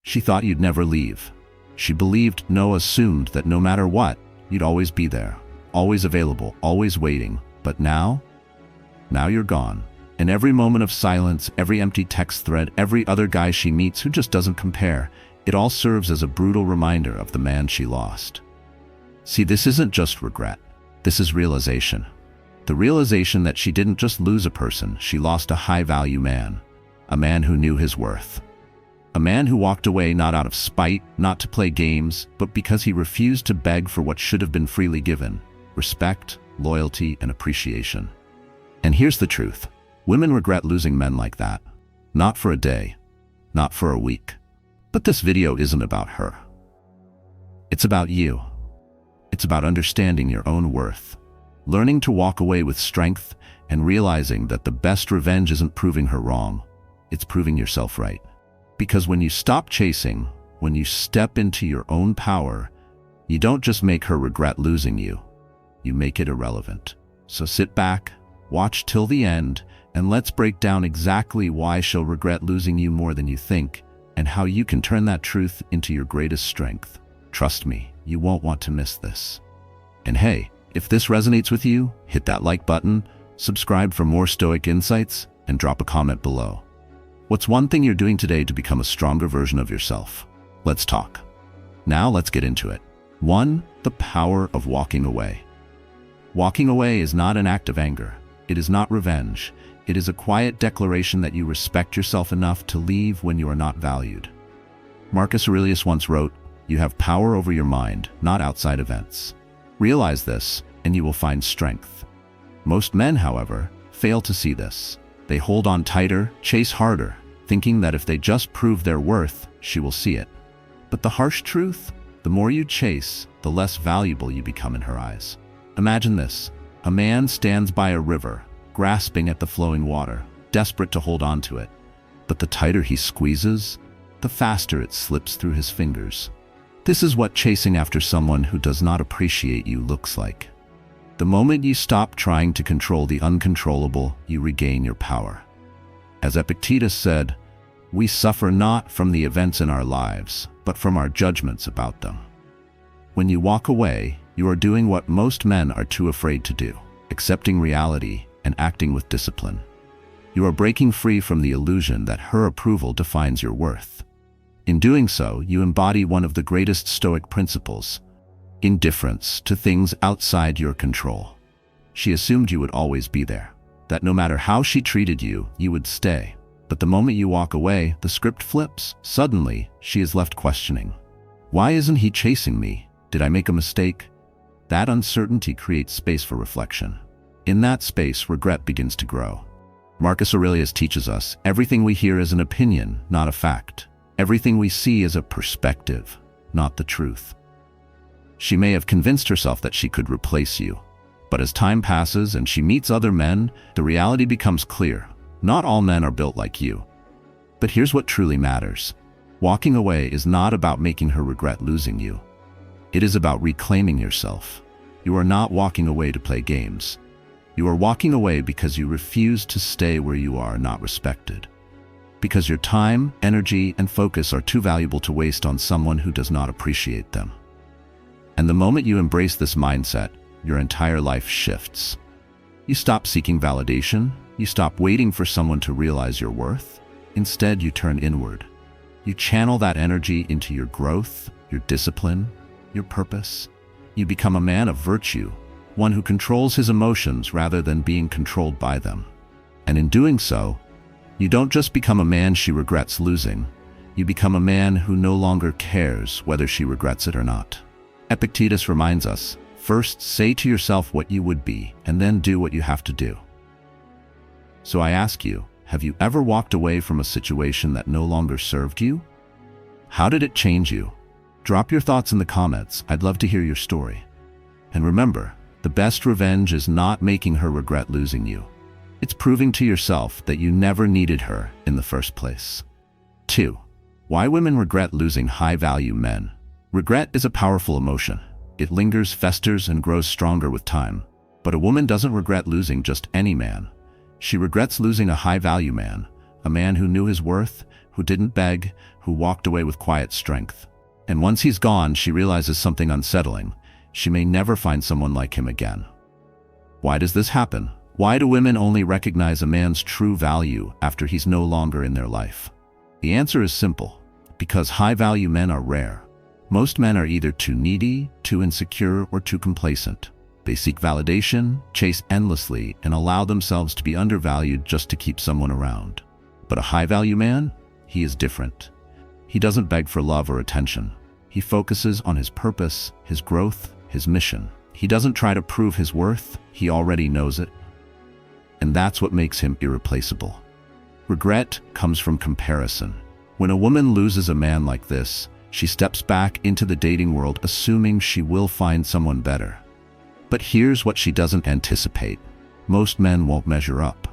She thought you'd never leave. She believed, no, assumed that no matter what, you'd always be there, always available, always waiting. But now you're gone. In every moment of silence, every empty text thread, every other guy she meets who just doesn't compare, it all serves as a brutal reminder of the man she lost. See, this isn't just regret. This is realization. The realization that she didn't just lose a person, she lost a high-value man. A man who knew his worth. A man who walked away not out of spite, not to play games, but because he refused to beg for what should have been freely given: respect, loyalty, and appreciation. And here's the truth. Women regret losing men like that. Not for a day, not for a week. But this video isn't about her. It's about you. It's about understanding your own worth, learning to walk away with strength, and realizing that the best revenge isn't proving her wrong, it's proving yourself right. Because when you stop chasing, when you step into your own power, you don't just make her regret losing you, you make it irrelevant. So sit back, watch till the end, and let's break down exactly why she'll regret losing you more than you think, and how you can turn that truth into your greatest strength. Trust me, you won't want to miss this. And hey, if this resonates with you, hit that like button, subscribe for more Stoic insights, and drop a comment below. What's one thing you're doing today to become a stronger version of yourself? Let's talk. Now let's get into it. 1. The power of walking away. Walking away is not an act of anger. It is not revenge. It is a quiet declaration that you respect yourself enough to leave when you are not valued. Marcus Aurelius once wrote, "You have power over your mind, not outside events." Realize this, and you will find strength. Most men, however, fail to see this. They hold on tighter, chase harder, thinking that if they just prove their worth, she will see it. But the harsh truth, the more you chase, the less valuable you become in her eyes. Imagine this. A man stands by a river, grasping at the flowing water, desperate to hold on to it. But the tighter he squeezes, the faster it slips through his fingers. This is what chasing after someone who does not appreciate you looks like. The moment you stop trying to control the uncontrollable, you regain your power. As Epictetus said, "We suffer not from the events in our lives, but from our judgments about them." When you walk away, you are doing what most men are too afraid to do, accepting reality and acting with discipline. You are breaking free from the illusion that her approval defines your worth. In doing so, you embody one of the greatest Stoic principles: indifference to things outside your control. She assumed you would always be there, that no matter how she treated you, you would stay. But the moment you walk away, the script flips. Suddenly, she is left questioning. Why isn't he chasing me? Did I make a mistake? That uncertainty creates space for reflection. In that space, regret begins to grow. Marcus Aurelius teaches us, everything we hear is an opinion, not a fact. Everything we see is a perspective, not the truth. She may have convinced herself that she could replace you. But as time passes and she meets other men, the reality becomes clear. Not all men are built like you. But here's what truly matters. Walking away is not about making her regret losing you. It is about reclaiming yourself. You are not walking away to play games. You are walking away because you refuse to stay where you are not respected. Because your time, energy, and focus are too valuable to waste on someone who does not appreciate them. And the moment you embrace this mindset, your entire life shifts. You stop seeking validation. You stop waiting for someone to realize your worth. Instead, you turn inward. You channel that energy into your growth, your discipline, your purpose. You become a man of virtue, one who controls his emotions rather than being controlled by them. And in doing so, you don't just become a man she regrets losing. You become a man who no longer cares whether she regrets it or not. Epictetus reminds us, first say to yourself what you would be, and then do what you have to do. So I ask you, have you ever walked away from a situation that no longer served you? How did it change you? Drop your thoughts in the comments. I'd love to hear your story. And remember, the best revenge is not making her regret losing you. It's proving to yourself that you never needed her in the first place. 2. Why women regret losing high-value men. Regret is a powerful emotion. It lingers, festers, and grows stronger with time. But a woman doesn't regret losing just any man. She regrets losing a high-value man, a man who knew his worth, who didn't beg, who walked away with quiet strength. And once he's gone, she realizes something unsettling. She may never find someone like him again. Why does this happen? Why do women only recognize a man's true value after he's no longer in their life? The answer is simple. Because high-value men are rare. Most men are either too needy, too insecure, or too complacent. They seek validation, chase endlessly, and allow themselves to be undervalued just to keep someone around. But a high-value man? He is different. He doesn't beg for love or attention. He focuses on his purpose, his growth, his mission. He doesn't try to prove his worth. He already knows it. And that's what makes him irreplaceable. Regret comes from comparison. When a woman loses a man like this, she steps back into the dating world assuming she will find someone better. But here's what she doesn't anticipate. Most men won't measure up.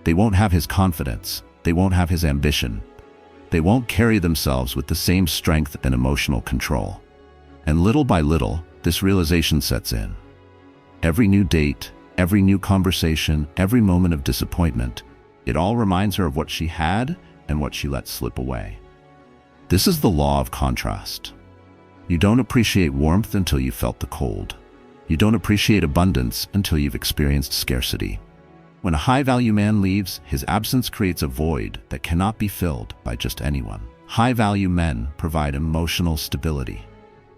They won't have his confidence. They won't have his ambition. They won't carry themselves with the same strength and emotional control. And little by little, this realization sets in. Every new date, every new conversation, every moment of disappointment, it all reminds her of what she had and what she let slip away. This is the law of contrast. You don't appreciate warmth until you've felt the cold. You don't appreciate abundance until you've experienced scarcity. When a high-value man leaves, his absence creates a void that cannot be filled by just anyone. High-value men provide emotional stability.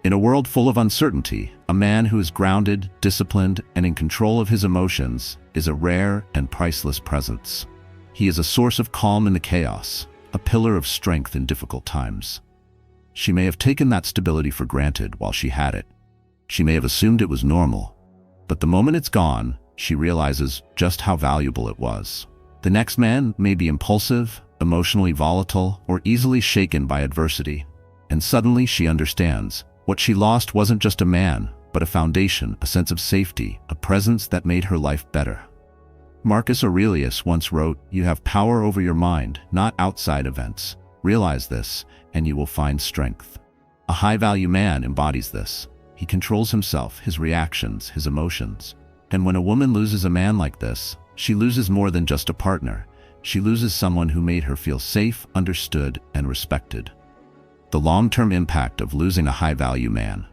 In a world full of uncertainty, a man who is grounded, disciplined, and in control of his emotions is a rare and priceless presence. He is a source of calm in the chaos, a pillar of strength in difficult times. She may have taken that stability for granted while she had it. She may have assumed it was normal. But the moment it's gone, she realizes just how valuable it was. The next man may be impulsive, emotionally volatile, or easily shaken by adversity. And suddenly she understands. What she lost wasn't just a man, but a foundation, a sense of safety, a presence that made her life better. Marcus Aurelius once wrote, "You have power over your mind, not outside events. Realize this, and you will find strength." A high-value man embodies this. He controls himself, his reactions, his emotions. And when a woman loses a man like this, she loses more than just a partner. She loses someone who made her feel safe, understood, and respected. The long-term impact of losing a high-value man.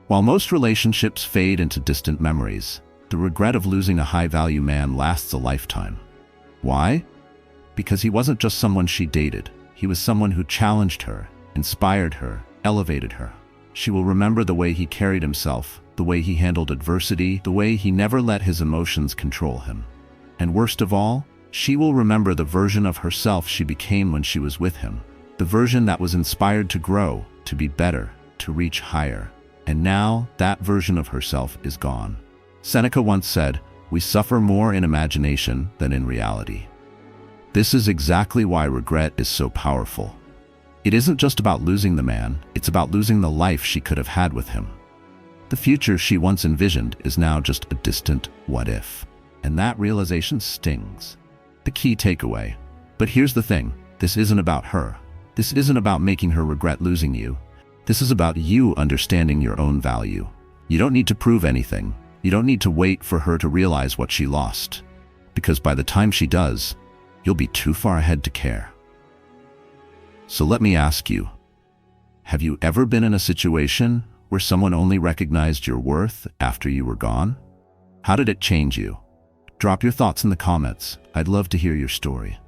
While most relationships fade into distant memories, the regret of losing a high-value man lasts a lifetime. Why? Because he wasn't just someone she dated. He was someone who challenged her, inspired her, elevated her. She will remember the way he carried himself, the way he handled adversity, the way he never let his emotions control him. And worst of all, she will remember the version of herself she became when she was with him. The version that was inspired to grow, to be better, to reach higher. And now, that version of herself is gone. Seneca once said, "We suffer more in imagination than in reality." This is exactly why regret is so powerful. It isn't just about losing the man, it's about losing the life she could have had with him. The future she once envisioned is now just a distant what if. And that realization stings. The key takeaway. But here's the thing, this isn't about her. This isn't about making her regret losing you. This is about you understanding your own value. You don't need to prove anything. You don't need to wait for her to realize what she lost. Because by the time she does, you'll be too far ahead to care. So let me ask you, have you ever been in a situation where someone only recognized your worth after you were gone? How did it change you? Drop your thoughts in the comments. I'd love to hear your story.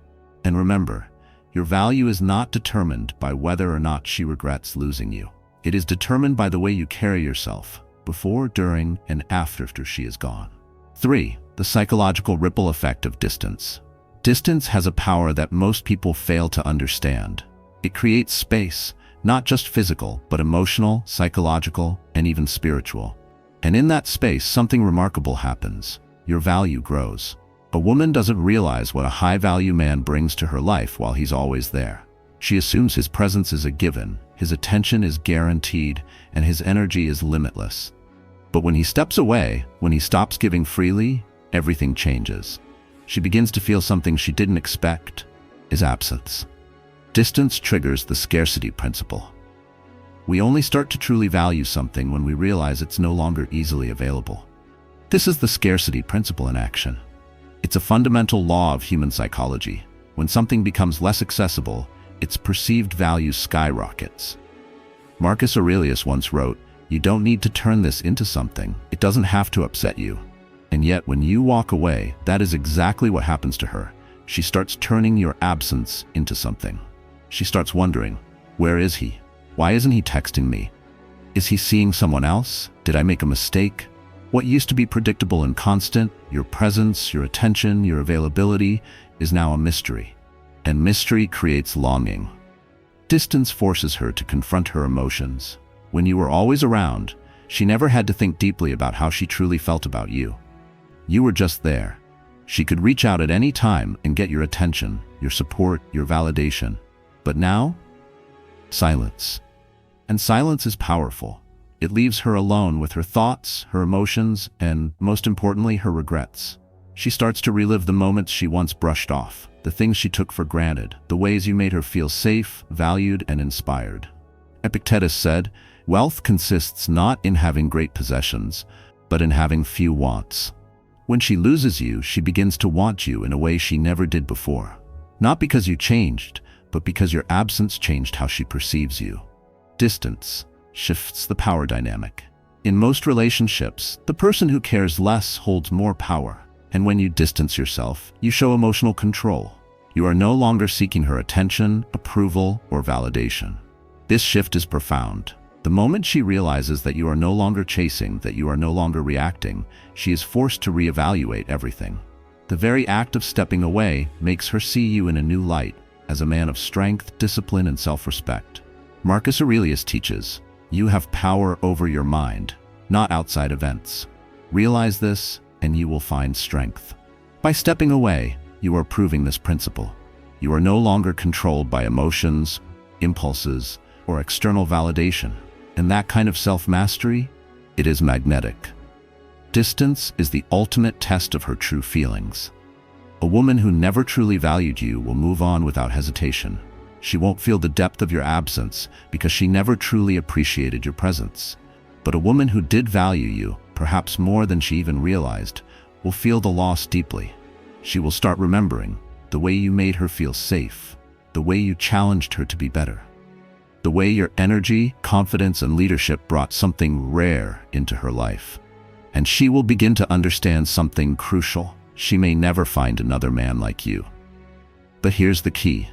And remember, your value is not determined by whether or not she regrets losing you. It is determined by the way you carry yourself, before, during, and after she is gone. 3. The psychological ripple effect of distance. Distance has a power that most people fail to understand. It creates space, not just physical, but emotional, psychological, and even spiritual. And in that space, something remarkable happens. Your value grows. A woman doesn't realize what a high-value man brings to her life while he's always there. She assumes his presence is a given, his attention is guaranteed, and his energy is limitless. But when he steps away, when he stops giving freely, everything changes. She begins to feel something she didn't expect, his absence. Distance triggers the scarcity principle. We only start to truly value something when we realize it's no longer easily available. This is the scarcity principle in action. It's a fundamental law of human psychology. When something becomes less accessible, its perceived value skyrockets. Marcus Aurelius once wrote, "You don't need to turn this into something. It doesn't have to upset you." And yet, when you walk away, that is exactly what happens to her. She starts turning your absence into something. She starts wondering, where is he? Why isn't he texting me? Is he seeing someone else? Did I make a mistake? What used to be predictable and constant, your presence, your attention, your availability, is now a mystery. And mystery creates longing. Distance forces her to confront her emotions. When you were always around, she never had to think deeply about how she truly felt about you. You were just there. She could reach out at any time and get your attention, your support, your validation. But now, silence. And silence is powerful. It leaves her alone with her thoughts, her emotions, and, most importantly, her regrets. She starts to relive the moments she once brushed off, the things she took for granted, the ways you made her feel safe, valued, and inspired. Epictetus said, "Wealth consists not in having great possessions, but in having few wants." When she loses you, she begins to want you in a way she never did before. Not because you changed, but because your absence changed how she perceives you. Distance shifts the power dynamic. In most relationships, the person who cares less holds more power. And when you distance yourself, you show emotional control. You are no longer seeking her attention, approval, or validation. This shift is profound. The moment she realizes that you are no longer chasing, that you are no longer reacting, she is forced to reevaluate everything. The very act of stepping away makes her see you in a new light, as a man of strength, discipline, and self-respect. Marcus Aurelius teaches, you have power over your mind, not outside events. Realize this, and you will find strength. By stepping away, you are proving this principle. You are no longer controlled by emotions, impulses, or external validation. And that kind of self-mastery, it is magnetic. Distance is the ultimate test of her true feelings. A woman who never truly valued you will move on without hesitation. She won't feel the depth of your absence because she never truly appreciated your presence. But a woman who did value you, perhaps more than she even realized, will feel the loss deeply. She will start remembering the way you made her feel safe, the way you challenged her to be better, the way your energy, confidence, and leadership brought something rare into her life. And she will begin to understand something crucial. She may never find another man like you. But here's the key.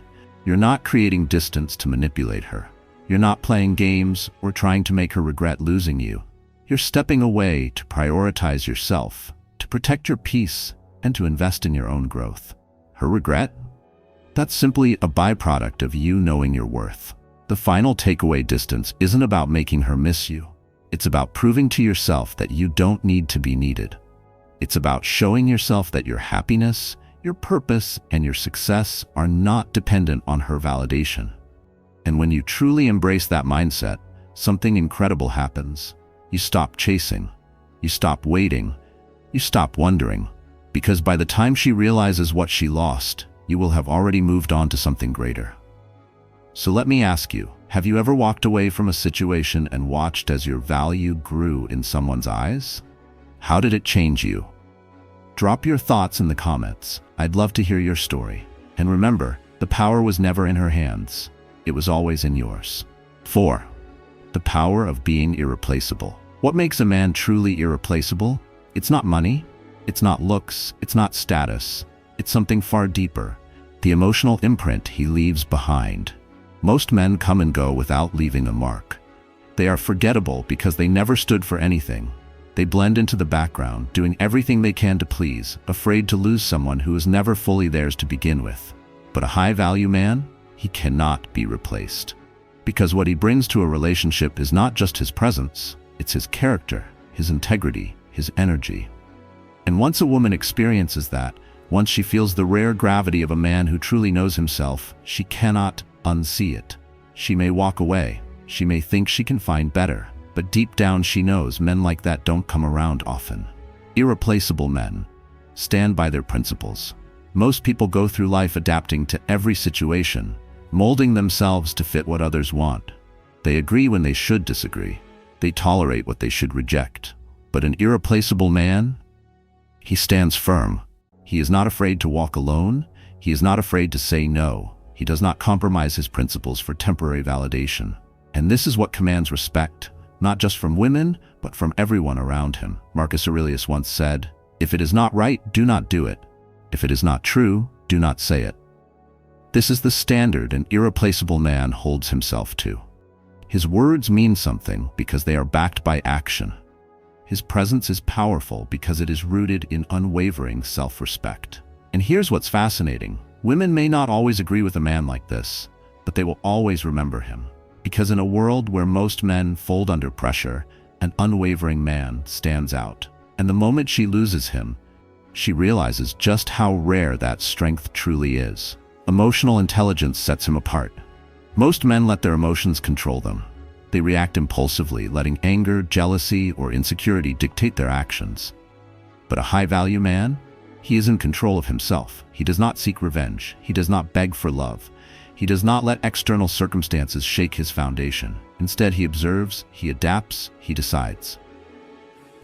You're not creating distance to manipulate her. You're not playing games or trying to make her regret losing you. You're stepping away to prioritize yourself, to protect your peace, and to invest in your own growth. Her regret? That's simply a byproduct of you knowing your worth. The final takeaway: distance isn't about making her miss you. It's about proving to yourself that you don't need to be needed. It's about showing yourself that your happiness, your purpose, and your success are not dependent on her validation. And when you truly embrace that mindset, something incredible happens. You stop chasing. You stop waiting. You stop wondering. Because by the time she realizes what she lost, you will have already moved on to something greater. So let me ask you, have you ever walked away from a situation and watched as your value grew in someone's eyes? How did it change you? Drop your thoughts in the comments. I'd love to hear your story. And remember, the power was never in her hands. It was always in yours. 4. The power of being irreplaceable. What makes a man truly irreplaceable? It's not money. It's not looks. It's not status. It's something far deeper. The emotional imprint he leaves behind. Most men come and go without leaving a mark. They are forgettable because they never stood for anything. They blend into the background, doing everything they can to please, afraid to lose someone who was never fully theirs to begin with. But a high-value man, he cannot be replaced. Because what he brings to a relationship is not just his presence, it's his character, his integrity, his energy. And once a woman experiences that, once she feels the rare gravity of a man who truly knows himself, she cannot unsee it. She may walk away. She may think she can find better. But deep down she knows men like that don't come around often. Irreplaceable men stand by their principles. Most people go through life adapting to every situation, molding themselves to fit what others want. They agree when they should disagree. They tolerate what they should reject. But an irreplaceable man, he stands firm. He is not afraid to walk alone. He is not afraid to say no. He does not compromise his principles for temporary validation. And this is what commands respect, not just from women, but from everyone around him. Marcus Aurelius once said, "If it is not right, do not do it. If it is not true, do not say it." This is the standard an irreplaceable man holds himself to. His words mean something because they are backed by action. His presence is powerful because it is rooted in unwavering self-respect. And here's what's fascinating. Women may not always agree with a man like this, but they will always remember him. Because in a world where most men fold under pressure, an unwavering man stands out. And the moment she loses him, she realizes just how rare that strength truly is. Emotional intelligence sets him apart. Most men let their emotions control them. They react impulsively, letting anger, jealousy, or insecurity dictate their actions. But a high-value man? He is in control of himself. He does not seek revenge. He does not beg for love. He does not let external circumstances shake his foundation. Instead, he observes, he adapts, he decides.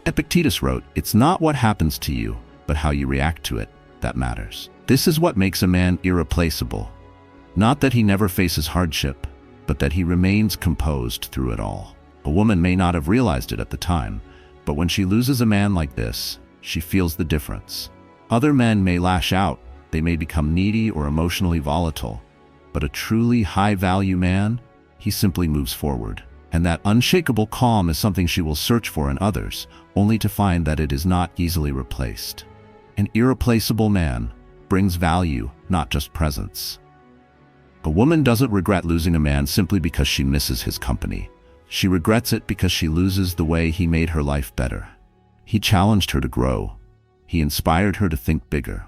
Epictetus wrote, "It's not what happens to you, but how you react to it that matters." This is what makes a man irreplaceable. Not that he never faces hardship, but that he remains composed through it all. A woman may not have realized it at the time, but when she loses a man like this, she feels the difference. Other men may lash out, they may become needy or emotionally volatile, but a truly high-value man, he simply moves forward. And that unshakable calm is something she will search for in others, only to find that it is not easily replaced. An irreplaceable man brings value, not just presence. A woman doesn't regret losing a man simply because she misses his company. She regrets it because she loses the way he made her life better. He challenged her to grow. He inspired her to think bigger.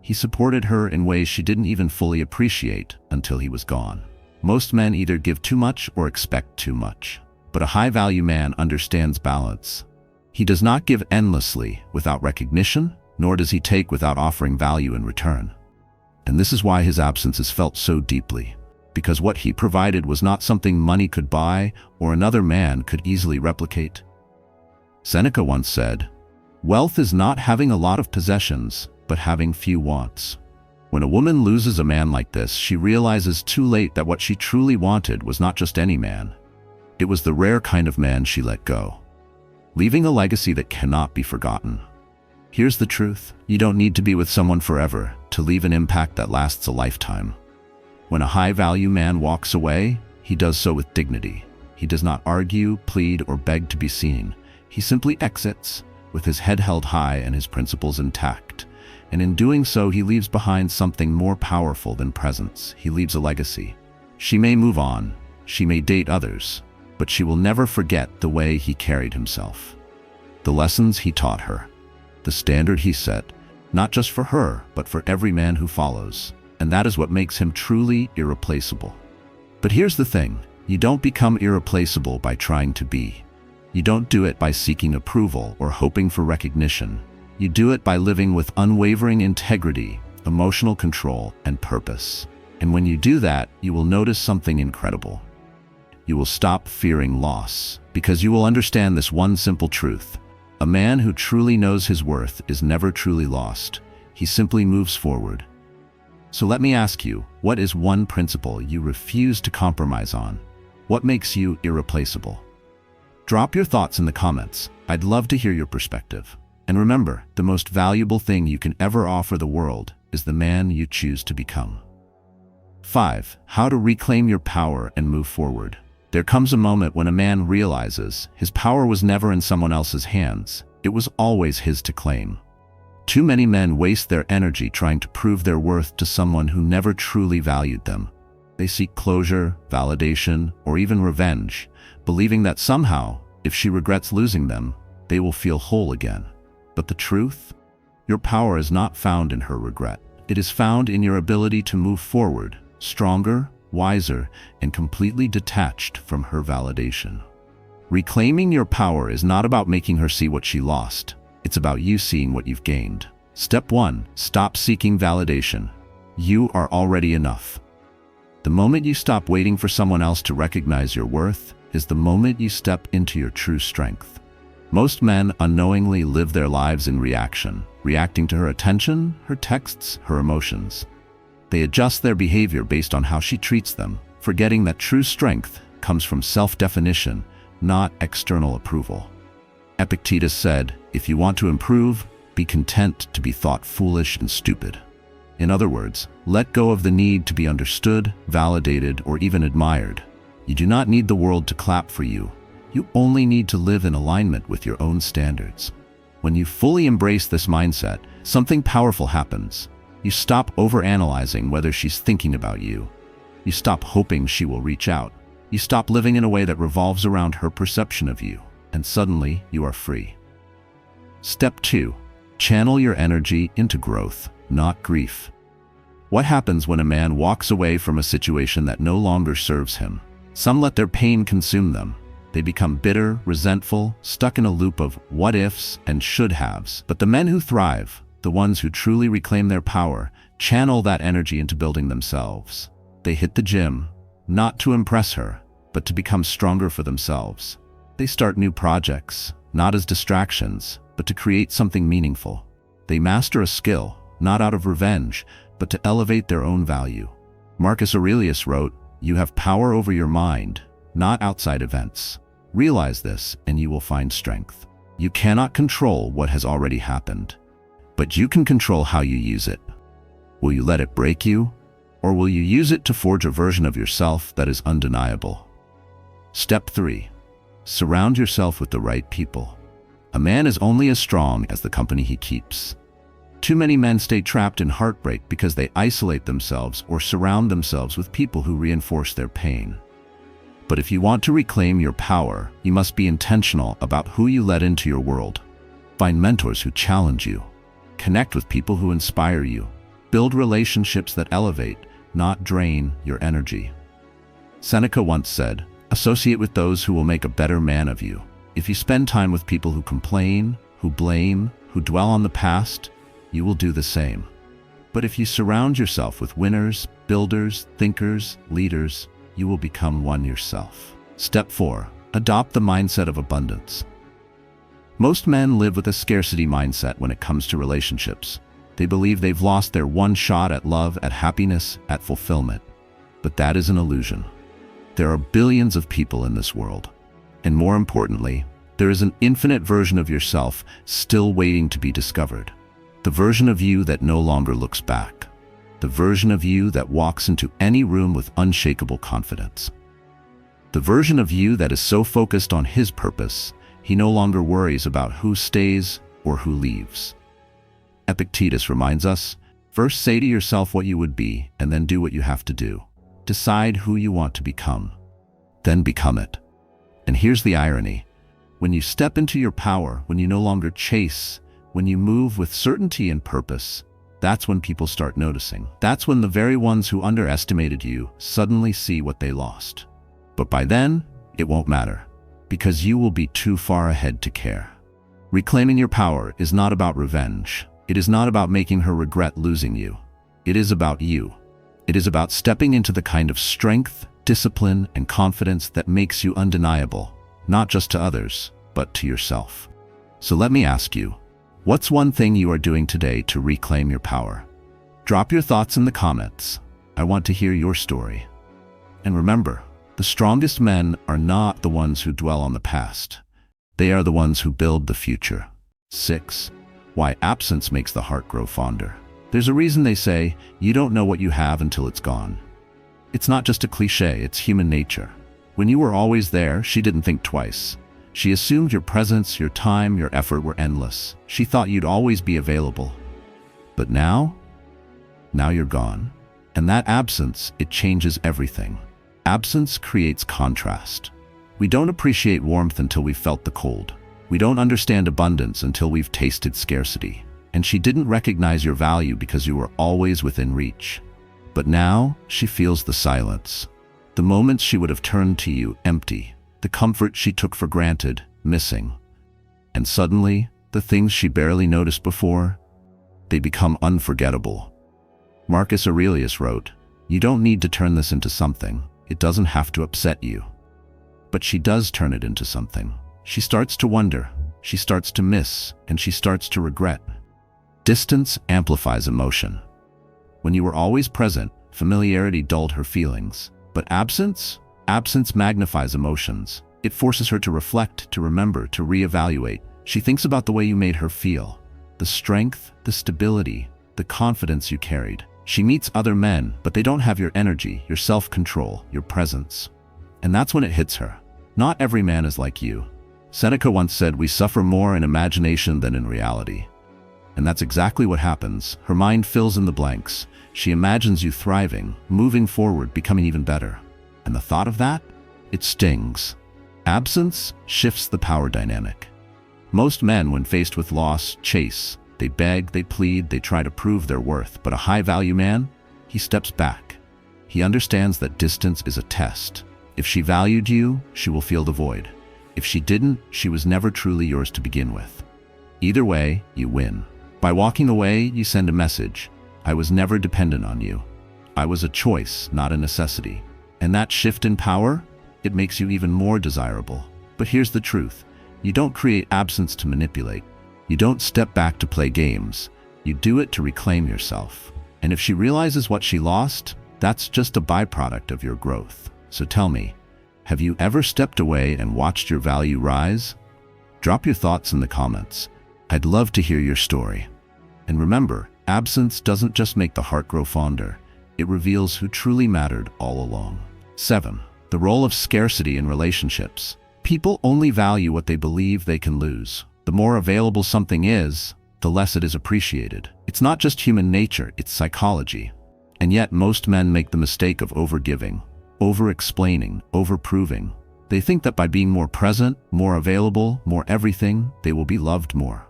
He supported her in ways she didn't even fully appreciate until he was gone. Most men either give too much or expect too much. But a high-value man understands balance. He does not give endlessly without recognition, nor does he take without offering value in return. And this is why his absence is felt so deeply. Because what he provided was not something money could buy or another man could easily replicate. Seneca once said, "Wealth is not having a lot of possessions, but having few wants." When a woman loses a man like this, she realizes too late that what she truly wanted was not just any man. It was the rare kind of man she let go, leaving a legacy that cannot be forgotten. Here's the truth. You don't need to be with someone forever to leave an impact that lasts a lifetime. When a high-value man walks away, he does so with dignity. He does not argue, plead, or beg to be seen. He simply exits, with his head held high and his principles intact. And in doing so, he leaves behind something more powerful than presence. He leaves a legacy. She may move on, she may date others, but she will never forget the way he carried himself. The lessons he taught her. The standard he set, not just for her, but for every man who follows. And that is what makes him truly irreplaceable. But here's the thing, you don't become irreplaceable by trying to be. You don't do it by seeking approval or hoping for recognition. You do it by living with unwavering integrity, emotional control, and purpose. And when you do that, you will notice something incredible. You will stop fearing loss, because you will understand this one simple truth. A man who truly knows his worth is never truly lost. He simply moves forward. So let me ask you, what is one principle you refuse to compromise on? What makes you irreplaceable? Drop your thoughts in the comments. I'd love to hear your perspective. And remember, the most valuable thing you can ever offer the world is the man you choose to become. 5. How to reclaim your power and move forward. There comes a moment when a man realizes his power was never in someone else's hands. It was always his to claim. Too many men waste their energy trying to prove their worth to someone who never truly valued them. They seek closure, validation, or even revenge, believing that somehow, if she regrets losing them, they will feel whole again. But the truth? Your power is not found in her regret. It is found in your ability to move forward, stronger, wiser, and completely detached from her validation. Reclaiming your power is not about making her see what she lost. It's about you seeing what you've gained. Step 1. Stop seeking validation. You are already enough. The moment you stop waiting for someone else to recognize your worth is the moment you step into your true strength. Most men unknowingly live their lives in reaction, reacting to her attention, her texts, her emotions. They adjust their behavior based on how she treats them, forgetting that true strength comes from self-definition, not external approval. Epictetus said, "If you want to improve, be content to be thought foolish and stupid." In other words, let go of the need to be understood, validated, or even admired. You do not need the world to clap for you. You only need to live in alignment with your own standards. When you fully embrace this mindset, something powerful happens. You stop overanalyzing whether she's thinking about you. You stop hoping she will reach out. You stop living in a way that revolves around her perception of you, and suddenly you are free. Step 2. Channel your energy into growth, not grief. What happens when a man walks away from a situation that no longer serves him? Some let their pain consume them. They become bitter, resentful, stuck in a loop of what-ifs and should-haves. But the men who thrive, the ones who truly reclaim their power, channel that energy into building themselves. They hit the gym, not to impress her, but to become stronger for themselves. They start new projects, not as distractions, but to create something meaningful. They master a skill, not out of revenge, but to elevate their own value. Marcus Aurelius wrote, "You have power over your mind, not outside events. Realize this, and you will find strength." You cannot control what has already happened, but you can control how you use it. Will you let it break you, or will you use it to forge a version of yourself that is undeniable? Step 3. Surround yourself with the right people. A man is only as strong as the company he keeps. Too many men stay trapped in heartbreak because they isolate themselves or surround themselves with people who reinforce their pain. But if you want to reclaim your power, you must be intentional about who you let into your world. Find mentors who challenge you. Connect with people who inspire you. Build relationships that elevate, not drain, your energy. Seneca once said, "Associate with those who will make a better man of you." If you spend time with people who complain, who blame, who dwell on the past, you will do the same. But if you surround yourself with winners, builders, thinkers, leaders, you will become one yourself. Step 4. Adopt the mindset of abundance. Most men live with a scarcity mindset when it comes to relationships. They believe they've lost their one shot at love, at happiness, at fulfillment. But that is an illusion. There are billions of people in this world. And more importantly, there is an infinite version of yourself still waiting to be discovered. The version of you that no longer looks back. The version of you that walks into any room with unshakable confidence. The version of you that is so focused on his purpose, he no longer worries about who stays or who leaves. Epictetus reminds us, first say to yourself what you would be, and then do what you have to do. Decide who you want to become, then become it. And here's the irony. When you step into your power, when you no longer chase, when you move with certainty and purpose, that's when people start noticing. That's when the very ones who underestimated you suddenly see what they lost. But by then, it won't matter, because you will be too far ahead to care. Reclaiming your power is not about revenge. It is not about making her regret losing you. It is about you. It is about stepping into the kind of strength, discipline, and confidence that makes you undeniable, not just to others, but to yourself. So let me ask you, what's one thing you are doing today to reclaim your power? Drop your thoughts in the comments. I want to hear your story. And remember, the strongest men are not the ones who dwell on the past. They are the ones who build the future. 6. Why absence makes the heart grow fonder. There's a reason they say, you don't know what you have until it's gone. It's not just a cliche, it's human nature. When you were always there, she didn't think twice. She assumed your presence, your time, your effort were endless. She thought you'd always be available. But now you're gone. And that absence, it changes everything. Absence creates contrast. We don't appreciate warmth until we've felt the cold. We don't understand abundance until we've tasted scarcity. And she didn't recognize your value because you were always within reach. But now, she feels the silence. The moments she would have turned to you empty. The comfort she took for granted, missing. And suddenly, the things she barely noticed before, they become unforgettable. Marcus Aurelius wrote, "You don't need to turn this into something. It doesn't have to upset you." But she does turn it into something. She starts to wonder, she starts to miss, and she starts to regret. Distance amplifies emotion. When you were always present, familiarity dulled her feelings. But absence magnifies emotions. It forces her to reflect, to remember, to reevaluate. She thinks about the way you made her feel, the strength, the stability, the confidence you carried. She meets other men, but they don't have your energy, your self-control, your presence. And that's when it hits her. Not every man is like you. Seneca once said, "We suffer more in imagination than in reality." And that's exactly what happens. Her mind fills in the blanks. She imagines you thriving, moving forward, becoming even better. And the thought of that? It stings. Absence shifts the power dynamic. Most men, when faced with loss, chase. They beg, they plead, they try to prove their worth. But a high-value man, he steps back. He understands that distance is a test. If she valued you, she will feel the void. If she didn't, she was never truly yours to begin with. Either way, you win. By walking away, you send a message. I was never dependent on you. I was a choice, not a necessity. And that shift in power, it makes you even more desirable. But here's the truth. You don't create absence to manipulate. You don't step back to play games. You do it to reclaim yourself. And if she realizes what she lost, that's just a byproduct of your growth. So tell me, have you ever stepped away and watched your value rise? Drop your thoughts in the comments. I'd love to hear your story. And remember, absence doesn't just make the heart grow fonder. It reveals who truly mattered all along. 7. The role of scarcity in relationships. People only value what they believe they can lose. The more available something is, the less it is appreciated. It's not just human nature, it's psychology. And yet most men make the mistake of overgiving, over-explaining, over-proving. They think that by being more present, more available, more everything, they will be loved more.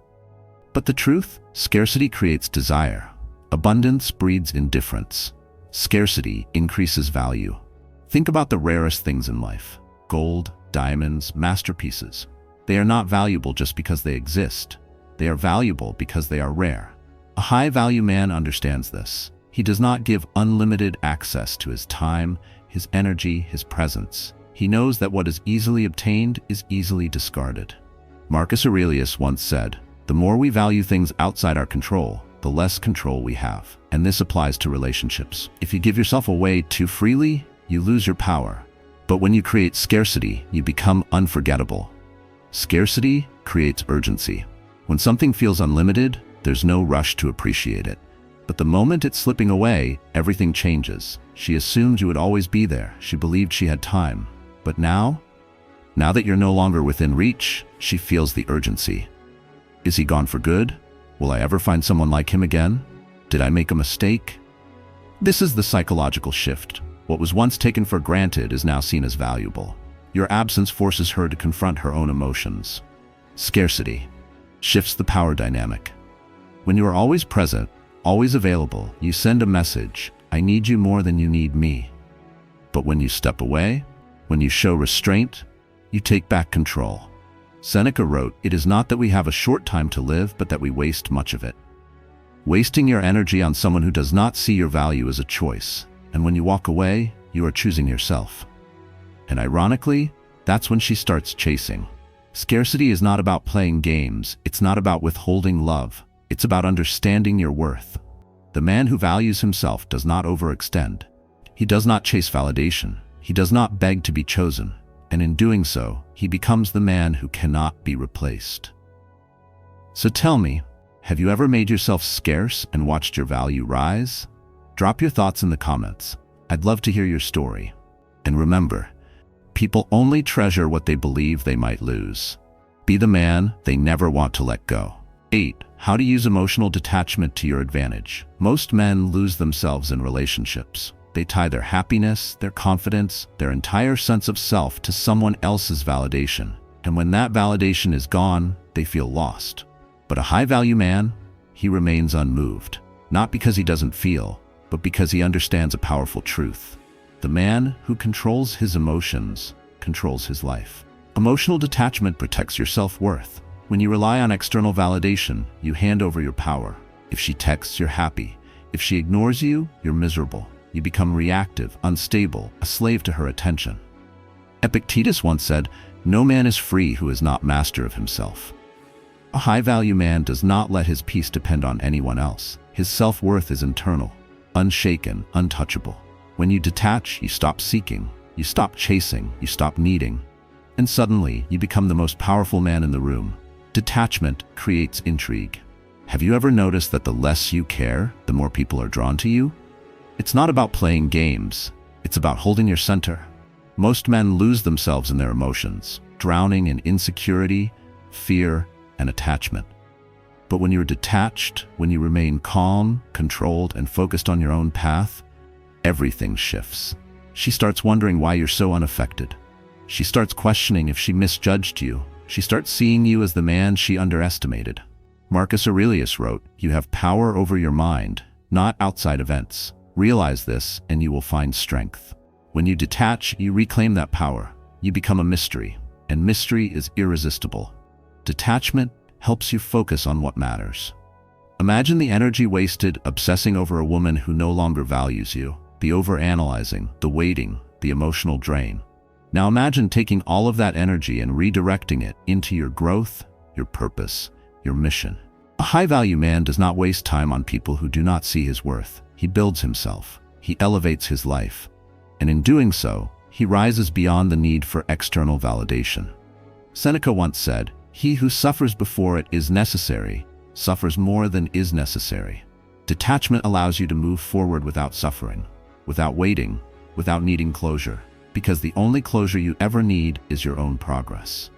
But the truth? Scarcity creates desire. Abundance breeds indifference. Scarcity increases value. Think about the rarest things in life. Gold, diamonds, masterpieces. They are not valuable just because they exist. They are valuable because they are rare. A high-value man understands this. He does not give unlimited access to his time, his energy, his presence. He knows that what is easily obtained is easily discarded. Marcus Aurelius once said, "The more we value things outside our control, the less control we have." And this applies to relationships. If you give yourself away too freely, you lose your power. But when you create scarcity, you become unforgettable. Scarcity creates urgency. When something feels unlimited, there's no rush to appreciate it. But the moment it's slipping away, everything changes. She assumed you would always be there. She believed she had time. But now that you're no longer within reach, she feels the urgency. Is he gone for good? Will I ever find someone like him again? Did I make a mistake? This is the psychological shift. What was once taken for granted is now seen as valuable. Your absence forces her to confront her own emotions. Scarcity shifts the power dynamic. When you are always present, always available, you send a message, I need you more than you need me. But when you step away, when you show restraint, you take back control. Seneca wrote, "It is not that we have a short time to live, but that we waste much of it." Wasting your energy on someone who does not see your value is a choice. And when you walk away, you are choosing yourself. And ironically, that's when she starts chasing. Scarcity is not about playing games. It's not about withholding love. It's about understanding your worth. The man who values himself does not overextend. He does not chase validation. He does not beg to be chosen. And in doing so, he becomes the man who cannot be replaced. So tell me, have you ever made yourself scarce and watched your value rise? Drop your thoughts in the comments. I'd love to hear your story. And remember, people only treasure what they believe they might lose. Be the man they never want to let go. 8. How to use emotional detachment to your advantage. Most men lose themselves in relationships. They tie their happiness, their confidence, their entire sense of self to someone else's validation. And when that validation is gone, they feel lost. But a high-value man, he remains unmoved. Not because he doesn't feel, but because he understands a powerful truth. The man who controls his emotions controls his life. Emotional detachment protects your self-worth. When you rely on external validation, you hand over your power. If she texts, you're happy. If she ignores you, you're miserable. You become reactive, unstable, a slave to her attention. Epictetus once said, "No man is free who is not master of himself." A high-value man does not let his peace depend on anyone else. His self-worth is internal. unshaken, untouchable. When you detach, you stop seeking, you stop chasing, you stop needing, and suddenly you become the most powerful man in the room. Detachment creates intrigue. Have you ever noticed that the less you care, the more people are drawn to you? It's not about playing games, it's about holding your center. Most men lose themselves in their emotions, drowning in insecurity, fear, and attachment. But when you're detached, when you remain calm, controlled, and focused on your own path, everything shifts. She starts wondering why you're so unaffected. She starts questioning if she misjudged you. She starts seeing you as the man she underestimated. Marcus Aurelius wrote, "You have power over your mind, not outside events. Realize this, and you will find strength." When you detach, you reclaim that power. You become a mystery, and mystery is irresistible. Detachment helps you focus on what matters. Imagine the energy wasted obsessing over a woman who no longer values you, the overanalyzing, the waiting, the emotional drain. Now imagine taking all of that energy and redirecting it into your growth, your purpose, your mission. A high-value man does not waste time on people who do not see his worth. He builds himself. He elevates his life. And in doing so, he rises beyond the need for external validation. Seneca once said, "He who suffers before it is necessary, suffers more than is necessary." Detachment allows you to move forward without suffering, without waiting, without needing closure, because the only closure you ever need is your own progress.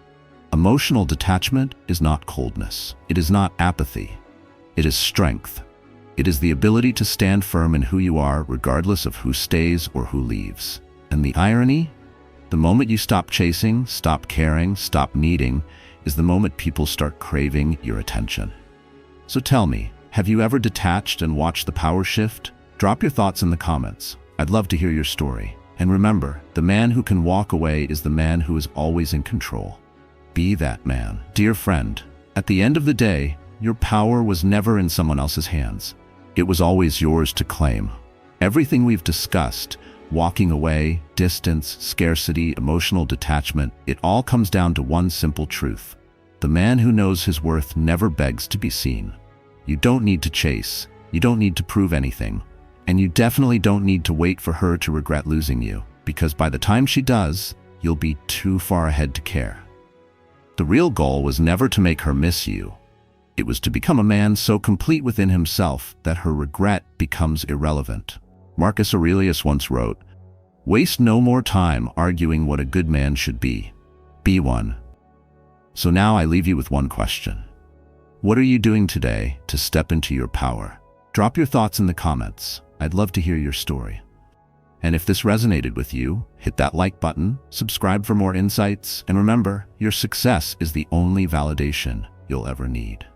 Emotional detachment is not coldness. It is not apathy. It is strength. It is the ability to stand firm in who you are, regardless of who stays or who leaves. And the irony? The moment you stop chasing, stop caring, stop needing, is the moment people start craving your attention. So tell me, have you ever detached and watched the power shift? Drop your thoughts in the comments. I'd love to hear your story. And remember, the man who can walk away is the man who is always in control. Be that man. Dear friend, at the end of the day, your power was never in someone else's hands. It was always yours to claim. Everything we've discussed, walking away, distance, scarcity, emotional detachment, it all comes down to one simple truth. The man who knows his worth never begs to be seen. You don't need to chase. You don't need to prove anything. And you definitely don't need to wait for her to regret losing you, because by the time she does, you'll be too far ahead to care. The real goal was never to make her miss you. It was to become a man so complete within himself that her regret becomes irrelevant. Marcus Aurelius once wrote, "Waste no more time arguing what a good man should be. Be one." So now I leave you with one question. What are you doing today to step into your power? Drop your thoughts in the comments. I'd love to hear your story. And if this resonated with you, hit that like button, subscribe for more insights, and remember, your success is the only validation you'll ever need.